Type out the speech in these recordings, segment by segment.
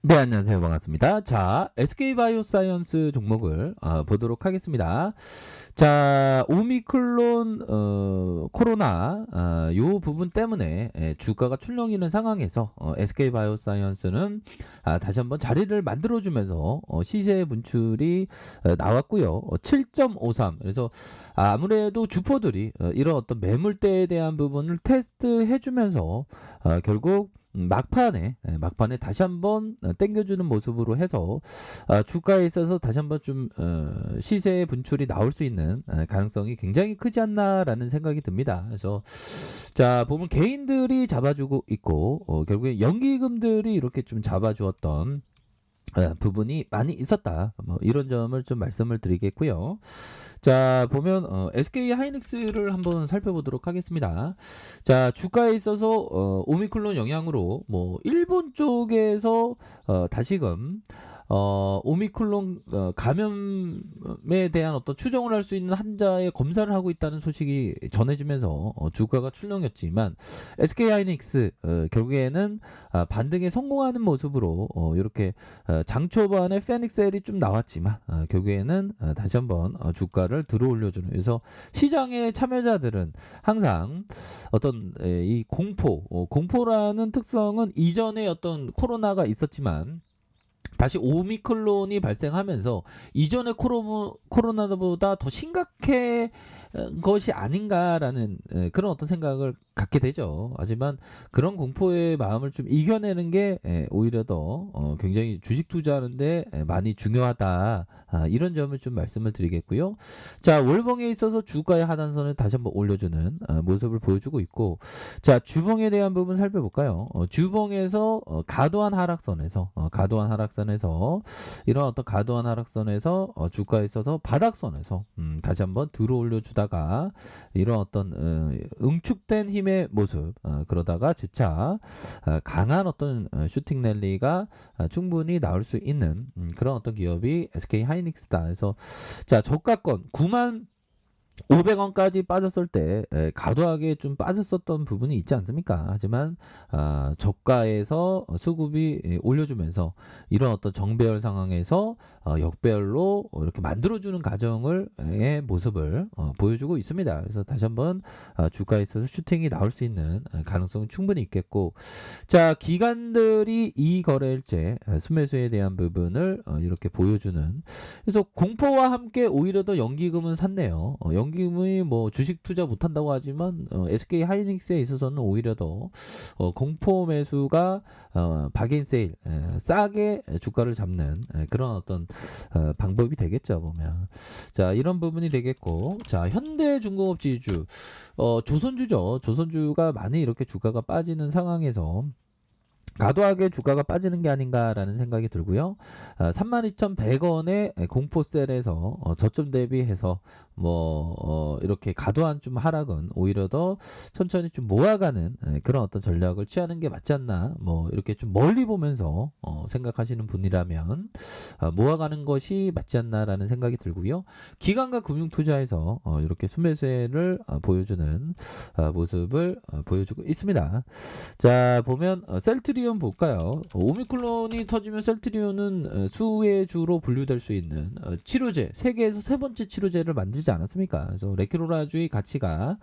네, 안녕하세요. 반갑습니다. 자, SK바이오사이언스 종목을 보도록 하겠습니다. 자, 오미클론 코로나 요 부분 때문에 주가가 출렁이는 상황에서 SK바이오사이언스는 다시 한번 자리를 만들어주면서 시세 분출이 나왔고요. 7.53. 그래서 아무래도 주포들이 이런 어떤 매물대에 대한 부분을 테스트해주면서 결국 막판에 다시 한번 땡겨주는 모습으로 해서 주가에 있어서 다시 한번 좀 시세의 분출이 나올 수 있는 가능성이 굉장히 크지 않나라는 생각이 듭니다. 그래서 자 보면 개인들이 잡아주고 있고 결국에 연기금들이 이렇게 좀 잡아주었던 부분이 많이 있었다. 뭐 이런 점을 좀 말씀을 드리겠고요. 자 보면 SK 하이닉스를 한번 살펴보도록 하겠습니다. 자 주가에 있어서 오미클론 영향으로 뭐 일본 쪽에서 다시금 오미클론 감염에 대한 어떤 추정을 할 수 있는 환자의 검사를 하고 있다는 소식이 전해지면서 주가가 출렁였지만 SK 하이닉스 결국에는 반등에 성공하는 모습으로 이렇게 장 초반에 페닉셀이 좀 나왔지만 결국에는 다시 한번 주가를 들어 올려주는, 그래서 시장의 참여자들은 항상 어떤 이 공포라는 특성은 이전에 어떤 코로나가 있었지만 다시 오미클론이 발생하면서 이전의 코로나보다 더 심각해 것이 아닌가라는 그런 어떤 생각을 갖게 되죠. 하지만 그런 공포의 마음을 좀 이겨내는 게 오히려 더 굉장히 주식 투자하는데 많이 중요하다. 이런 점을 좀 말씀을 드리겠고요. 자, 월봉에 있어서 주가의 하단선을 다시 한번 올려주는 모습을 보여주고 있고, 자, 주봉에 대한 부분 살펴볼까요? 주봉에서 과도한 하락선에서 이런 어떤 과도한 하락선에서 주가에 있어서 바닥선에서 다시 한번 들어 올려주다가 이런 어떤 응축된 힘의 모습, 그러다가 재차 강한 어떤 슈팅 랠리가 충분히 나올 수 있는 그런 어떤 기업이 SK 하이닉스다. 그래서 자 저가권 9만 500원까지 빠졌을 때 과도하게 좀 빠졌었던 부분이 있지 않습니까? 하지만 저가에서 수급이 올려주면서 이런 어떤 정배열 상황에서 역배열로 이렇게 만들어주는 과정의 모습을 보여주고 있습니다. 그래서 다시 한번 주가에 있어서 슈팅이 나올 수 있는 가능성은 충분히 있겠고, 자 기관들이 이 거래일제 순매수에 대한 부분을 이렇게 보여주는, 그래서 공포와 함께 오히려 더 연기금은 샀네요. 연기금이 뭐 주식 투자 못한다고 하지만 SK 하이닉스에 있어서는 오히려 더 공포 매수가 박인 세일 싸게 주가를 잡는 그런 어떤 방법이 되겠죠 보면. 자 이런 부분이 되겠고, 자 현대중공업 지주 조선주죠. 조선주가 많이 이렇게 주가가 빠지는 상황에서 과도하게 주가가 빠지는 게 아닌가라는 생각이 들고요. 32,100원의 공포셀에서 저점 대비해서 이렇게 과도한 좀 하락은 오히려 더 천천히 좀 모아가는 그런 어떤 전략을 취하는 게 맞지 않나, 뭐 이렇게 좀 멀리 보면서 생각하시는 분이라면 모아가는 것이 맞지 않나라는 생각이 들고요. 기관과 금융투자에서 이렇게 순매수를 보여주는 모습을 보여주고 있습니다. 자 보면 셀트리온 볼까요? 오미클론이 터지면 셀트리온은 수의 주로 분류될 수 있는 치료제, 세계에서 세 번째 치료제를 만들지 않았습니까? 그래서 레키로라주의 가치가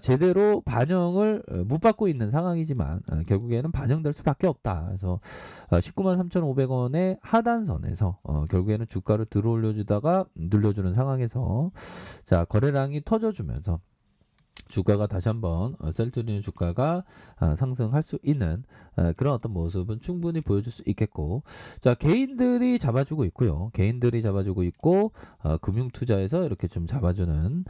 제대로 반영을 못 받고 있는 상황이지만 결국에는 반영될 수밖에 없다. 그래서 19만 3,500원의 하단선에서 결국에는 주가를 들어 올려주다가 늘려주는 상황에서 자 거래량이 터져주면서 주가가 다시 한번 셀트리온 주가가 상승할 수 있는 그런 어떤 모습은 충분히 보여줄 수 있겠고, 자 개인들이 잡아주고 있고요. 개인들이 잡아주고 있고 금융투자에서 이렇게 좀 잡아주는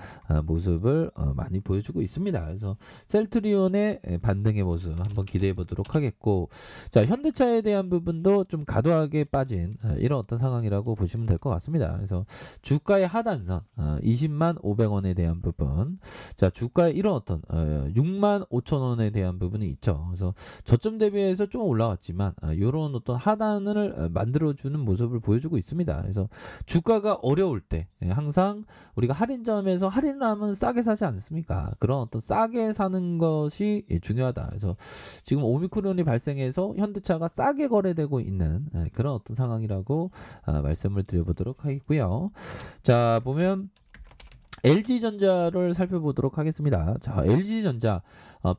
모습을 많이 보여주고 있습니다. 그래서 셀트리온의 반등의 모습 한번 기대해 보도록 하겠고, 자 현대차에 대한 부분도 좀 과도하게 빠진 이런 어떤 상황이라고 보시면 될 것 같습니다. 그래서 주가의 하단선 20만 500원에 대한 부분, 자 주가의 이런 어떤 6만 5천 원에 대한 부분이 있죠. 그래서 저점 대비 비해서 좀 올라왔지만 요런 어떤 하단을 만들어주는 모습을 보여주고 있습니다. 그래서 주가가 어려울 때 항상 우리가 할인점에서 할인을 하면 싸게 사지 않습니까? 그런 어떤 싸게 사는 것이 중요하다. 그래서 지금 오미크론이 발생해서 현대차가 싸게 거래되고 있는 그런 어떤 상황이라고 말씀을 드려보도록 하겠고요. 자, 보면 LG전자를 살펴보도록 하겠습니다. 자, LG전자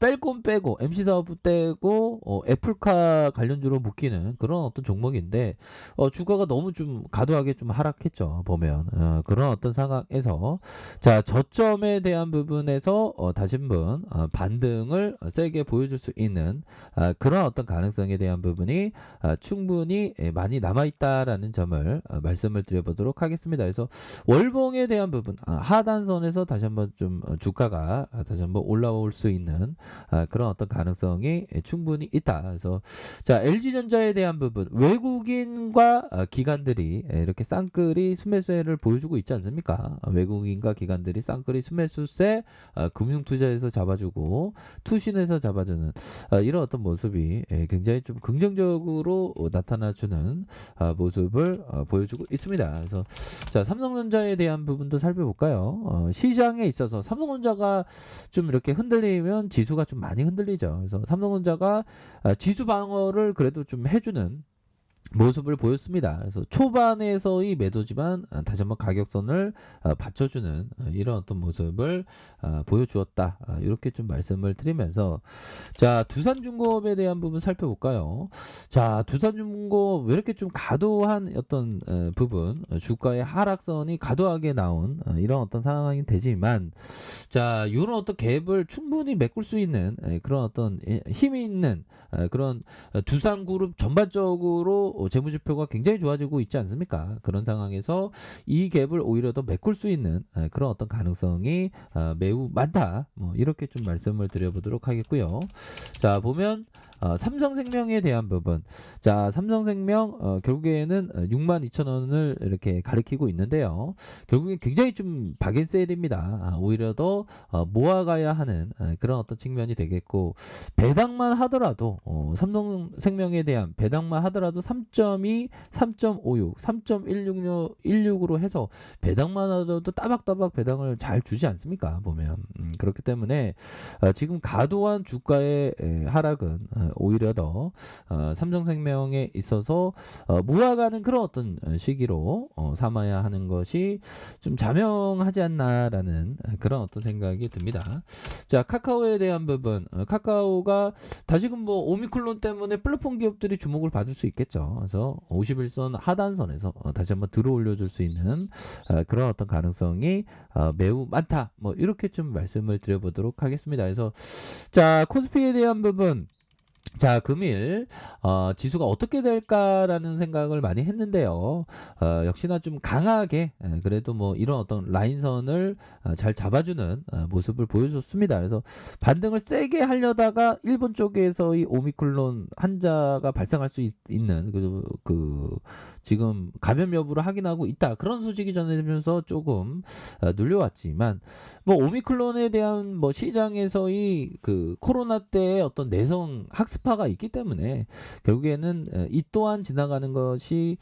뺄 건 빼고 MC 사업부 떼고 애플카 관련주로 묶이는 그런 어떤 종목인데 주가가 너무 좀 과도하게 좀 하락했죠. 보면 그런 어떤 상황에서 자, 저점에 대한 부분에서 다시 한번 반등을 세게 보여줄 수 있는 그런 어떤 가능성에 대한 부분이 충분히 많이 남아있다라는 점을 말씀을 드려보도록 하겠습니다. 그래서 월봉에 대한 부분 하단선에서 다시 한번 좀 주가가 다시 한번 올라올 수 있는 그런 어떤 가능성이 충분히 있다. 그래서 자, LG전자에 대한 부분 외국인과 기관들이 이렇게 쌍끌이 순매수세를 보여주고 있지 않습니까? 외국인과 기관들이 쌍끌이 순매수세 금융투자에서 잡아주고 투신에서 잡아주는 이런 어떤 모습이 굉장히 좀 긍정적으로 나타나주는 모습을 보여주고 있습니다. 그래서 자, 삼성전자에 대한 부분도 살펴볼까요? 시장에 있어서 삼성전자가 좀 이렇게 흔들리면 지수가 좀 많이 흔들리죠. 그래서 삼성전자가 지수 방어를 그래도 좀 해주는 모습을 보였습니다. 그래서 초반에서의 매도지만 다시 한번 가격선을 받쳐주는 이런 어떤 모습을 보여주었다. 이렇게 좀 말씀을 드리면서 자, 두산중공업에 대한 부분 살펴볼까요? 자, 두산중공업 왜 이렇게 좀 과도한 어떤 부분 주가의 하락선이 과도하게 나온 이런 어떤 상황이 되지만 자, 이런 어떤 갭을 충분히 메꿀 수 있는 그런 어떤 힘이 있는 그런 두산그룹 전반적으로 재무지표가 굉장히 좋아지고 있지 않습니까? 그런 상황에서 이 갭을 오히려 더 메꿀 수 있는 그런 어떤 가능성이 매우 많다. 뭐 이렇게 좀 말씀을 드려보도록 하겠고요. 자, 보면 삼성생명에 대한 부분. 자, 삼성생명 결국에는 62,000원을 이렇게 가리키고 있는데요. 결국에 굉장히 좀 박앤세일입니다. 오히려 더 모아가야 하는 그런 어떤 측면이 되겠고 배당만 하더라도 삼성생명에 대한 배당만 하더라도 3.2, 3.56, 3.16으로 해서 배당만 하더라도 따박따박 배당을 잘 주지 않습니까? 보면 그렇기 때문에 지금 과도한 주가의 하락은 오히려 더 삼성생명에 있어서 모아가는 그런 어떤 시기로 삼아야 하는 것이 좀 자명하지 않나라는 그런 어떤 생각이 듭니다. 자, 카카오에 대한 부분 카카오가 다시금 뭐 오미크론 때문에 플랫폼 기업들이 주목을 받을 수 있겠죠. 그래서 51선 하단선에서 다시 한번 들어올려줄 수 있는 그런 어떤 가능성이 매우 많다. 뭐 이렇게 좀 말씀을 드려보도록 하겠습니다. 그래서 자, 코스피에 대한 부분 자, 금일 지수가 어떻게 될까라는 생각을 많이 했는데요. 역시나 좀 강하게 그래도 뭐 이런 어떤 라인선을 잘 잡아주는 모습을 보여줬습니다. 그래서 반등을 세게 하려다가 일본 쪽에서의 오미크론 환자가 발생할 수 있는 지금 감염 여부를 확인하고 있다. 그런 소식이 전해지면서 조금 눌려왔지만 뭐 오미크론에 대한 뭐 시장에서의 그 코로나 때의 어떤 내성 학습파가 있기 때문에 결국에는 이 또한 지나가는 것이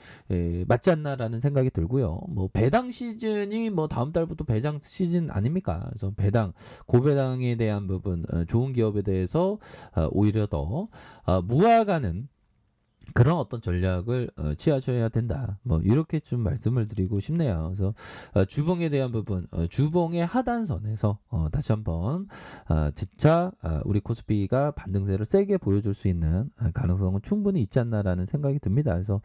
맞지 않나라는 생각이 들고요. 뭐 배당 시즌이 뭐 다음 달부터 배당 시즌 아닙니까? 그래서 배당 고배당에 대한 부분 좋은 기업에 대해서 오히려 더 모아가는 그런 어떤 전략을 취하셔야 된다. 뭐 이렇게 좀 말씀을 드리고 싶네요. 그래서 주봉에 대한 부분, 주봉의 하단선에서 다시 한번 재차 우리 코스피가 반등세를 세게 보여줄 수 있는 가능성은 충분히 있지 않나라는 생각이 듭니다. 그래서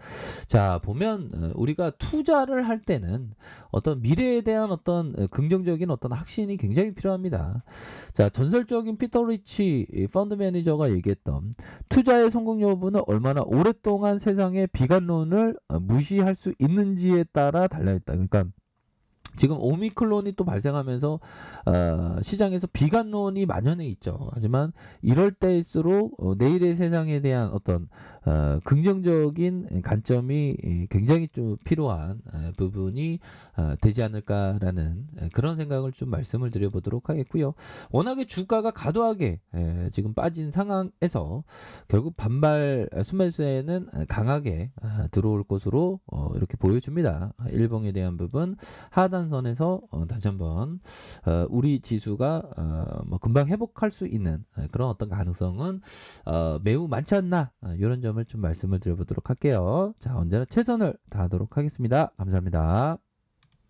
자, 보면 우리가 투자를 할 때는 어떤 미래에 대한 어떤 긍정적인 어떤 확신이 굉장히 필요합니다. 자, 전설적인 피터 리치 펀드 매니저가 얘기했던 투자의 성공 여부는 얼마나 오랫동안 세상의 비관론을 무시할 수 있는지에 따라 달려있다. 그러니까 지금 오미크론이 또 발생하면서 시장에서 비관론이 만연해 있죠. 하지만 이럴 때일수록 내일의 세상에 대한 어떤 긍정적인 관점이 굉장히 좀 필요한 부분이 되지 않을까라는 그런 생각을 좀 말씀을 드려보도록 하겠고요. 워낙에 주가가 과도하게 지금 빠진 상황에서 결국 반발 순매수에는 강하게 들어올 것으로 이렇게 보여집니다. 일봉에 대한 부분 하단선에서 다시 한번 우리 지수가 뭐 금방 회복할 수 있는 그런 어떤 가능성은 매우 많지 않나 이런 점을 좀 말씀을 드려보도록 할게요. 자, 언제나 최선을 다하도록 하겠습니다. 감사합니다.